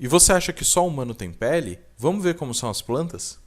E você acha que só o humano tem pele? Vamos ver como são as plantas?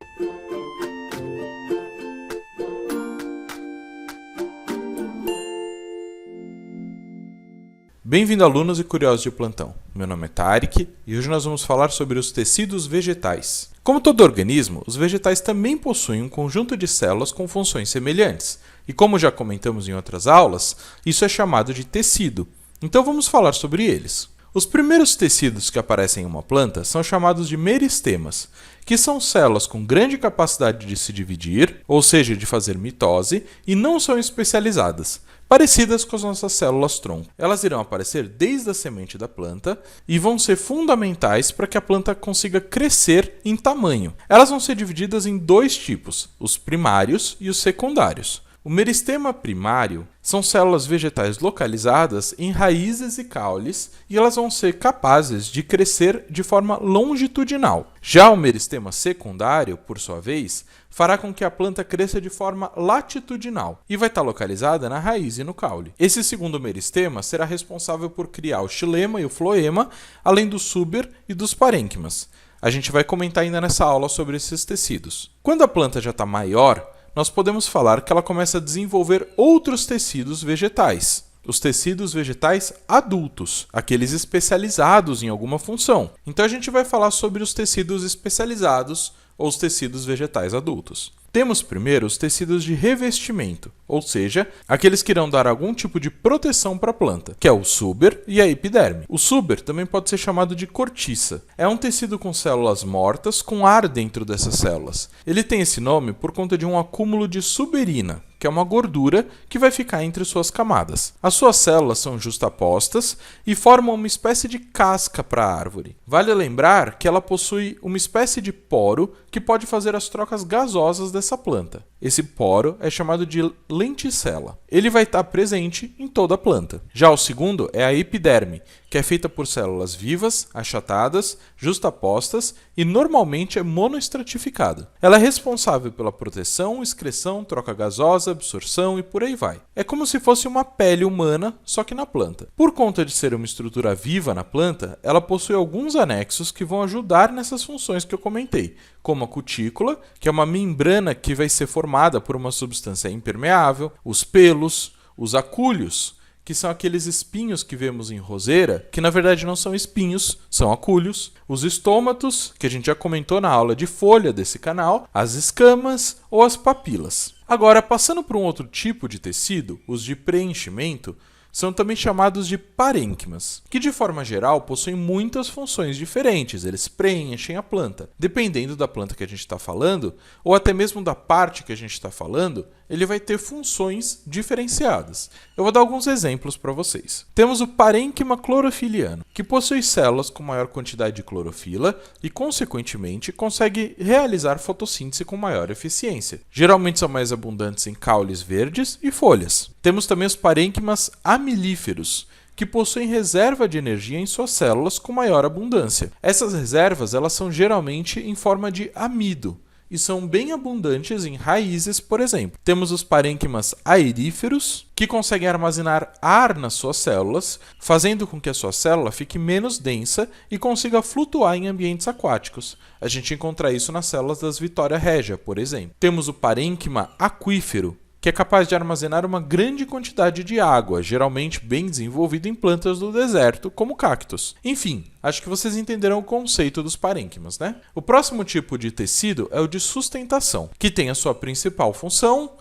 Bem-vindo, alunos e curiosos de plantão. Meu nome é Tarek e hoje nós vamos falar sobre os tecidos vegetais. Como todo organismo, os vegetais também possuem um conjunto de células com funções semelhantes. E como já comentamos em outras aulas, isso é chamado de tecido. Então vamos falar sobre eles. Os primeiros tecidos que aparecem em uma planta são chamados de meristemas, que são células com grande capacidade de se dividir, ou seja, de fazer mitose, e não são especializadas, parecidas com as nossas células-tronco. Elas irão aparecer desde a semente da planta e vão ser fundamentais para que a planta consiga crescer em tamanho. Elas vão ser divididas em dois tipos, os primários e os secundários. O meristema primário são células vegetais localizadas em raízes e caules e elas vão ser capazes de crescer de forma longitudinal. Já o meristema secundário, por sua vez, fará com que a planta cresça de forma latitudinal e vai estar localizada na raiz e no caule. Esse segundo meristema será responsável por criar o xilema e o floema, além do suber e dos parênquimas. A gente vai comentar ainda nessa aula sobre esses tecidos. Quando a planta já está maior, nós podemos falar que ela começa a desenvolver outros tecidos vegetais. Os tecidos vegetais adultos, aqueles especializados em alguma função. Então a gente vai falar sobre os tecidos especializados ou os tecidos vegetais adultos. Temos primeiro os tecidos de revestimento, ou seja, aqueles que irão dar algum tipo de proteção para a planta, que é o suber e a epiderme. O suber também pode ser chamado de cortiça. É um tecido com células mortas com ar dentro dessas células. Ele tem esse nome por conta de um acúmulo de suberina, que é uma gordura que vai ficar entre suas camadas. As suas células são justapostas e formam uma espécie de casca para a árvore. Vale lembrar que ela possui uma espécie de poro que pode fazer as trocas gasosas dessa planta. Esse poro é chamado de lenticela. Ele vai estar presente em toda a planta. Já o segundo é a epiderme, que é feita por células vivas, achatadas, justapostas e normalmente é monoestratificada. Ela é responsável pela proteção, excreção, troca gasosa, absorção e por aí vai. É como se fosse uma pele humana, só que na planta. Por conta de ser uma estrutura viva na planta, ela possui alguns anexos que vão ajudar nessas funções que eu comentei, como a cutícula, que é uma membrana que vai ser formada por uma substância impermeável, os pelos, os acúlios, que são aqueles espinhos que vemos em roseira, que na verdade não são espinhos, são acúlios, os estômatos, que a gente já comentou na aula de folha desse canal, as escamas ou as papilas. Agora, passando para um outro tipo de tecido, os de preenchimento, são também chamados de parênquimas, que de forma geral possuem muitas funções diferentes, eles preenchem a planta. Dependendo da planta que a gente está falando, ou até mesmo da parte que a gente está falando, ele vai ter funções diferenciadas. Eu vou dar alguns exemplos para vocês. Temos o parênquima clorofiliano, que possui células com maior quantidade de clorofila e, consequentemente, consegue realizar fotossíntese com maior eficiência. Geralmente são mais abundantes em caules verdes e folhas. Temos também os parênquimas amilíferos, que possuem reserva de energia em suas células com maior abundância. Essas reservas elas são geralmente em forma de amido e são bem abundantes em raízes, por exemplo. Temos os parênquimas aeríferos, que conseguem armazenar ar nas suas células, fazendo com que a sua célula fique menos densa e consiga flutuar em ambientes aquáticos. A gente encontra isso nas células das Vitória Regia, por exemplo. Temos o parênquima aquífero, que é capaz de armazenar uma grande quantidade de água, geralmente bem desenvolvido em plantas do deserto, como cactos. Enfim, acho que vocês entenderam o conceito dos parênquimas, né? O próximo tipo de tecido é o de sustentação, que tem a sua principal função,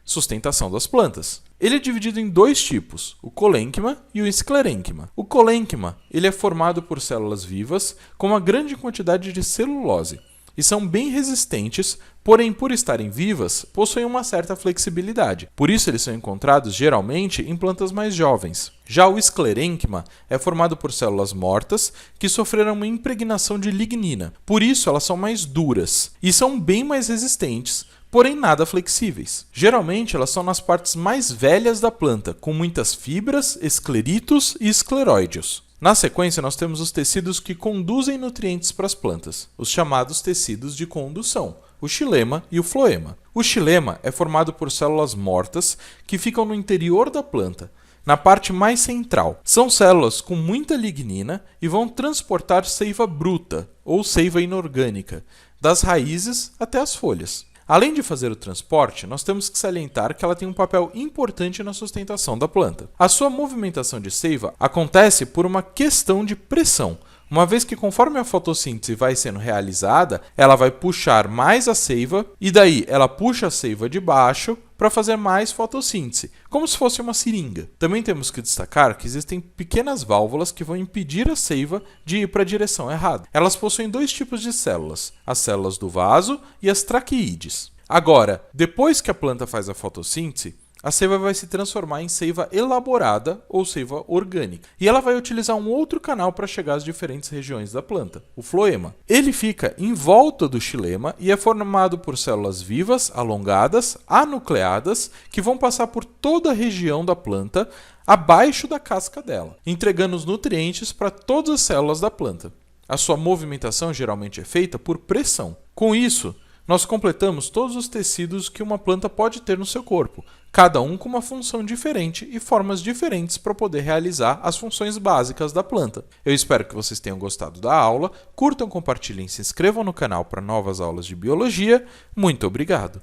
sustentação das plantas. Ele é dividido em dois tipos, o colênquima e o esclerênquima. O colênquima ele é formado por células vivas com uma grande quantidade de celulose e são bem resistentes, porém, por estarem vivas, possuem uma certa flexibilidade. Por isso, eles são encontrados geralmente em plantas mais jovens. Já o esclerênquima é formado por células mortas que sofreram uma impregnação de lignina. Por isso, elas são mais duras e são bem mais resistentes, porém nada flexíveis. Geralmente, elas são nas partes mais velhas da planta, com muitas fibras, escleritos e escleróideos. Na sequência, nós temos os tecidos que conduzem nutrientes para as plantas, os chamados tecidos de condução, o xilema e o floema. O xilema é formado por células mortas que ficam no interior da planta, na parte mais central. São células com muita lignina e vão transportar seiva bruta, ou seiva inorgânica, das raízes até as folhas. Além de fazer o transporte, nós temos que salientar que ela tem um papel importante na sustentação da planta. A sua movimentação de seiva acontece por uma questão de pressão, uma vez que conforme a fotossíntese vai sendo realizada, ela vai puxar mais a seiva e daí ela puxa a seiva de baixo para fazer mais fotossíntese, como se fosse uma seringa. Também temos que destacar que existem pequenas válvulas que vão impedir a seiva de ir para a direção errada. Elas possuem dois tipos de células, as células do vaso e as traqueídeas. Agora, depois que a planta faz a fotossíntese, a seiva vai se transformar em seiva elaborada ou seiva orgânica. E ela vai utilizar um outro canal para chegar às diferentes regiões da planta, o floema. Ele fica em volta do xilema e é formado por células vivas, alongadas, anucleadas, que vão passar por toda a região da planta abaixo da casca dela, entregando os nutrientes para todas as células da planta. A sua movimentação geralmente é feita por pressão. Com isso, nós completamos todos os tecidos que uma planta pode ter no seu corpo, cada um com uma função diferente e formas diferentes para poder realizar as funções básicas da planta. Eu espero que vocês tenham gostado da aula, curtam, compartilhem e se inscrevam no canal para novas aulas de biologia. Muito obrigado!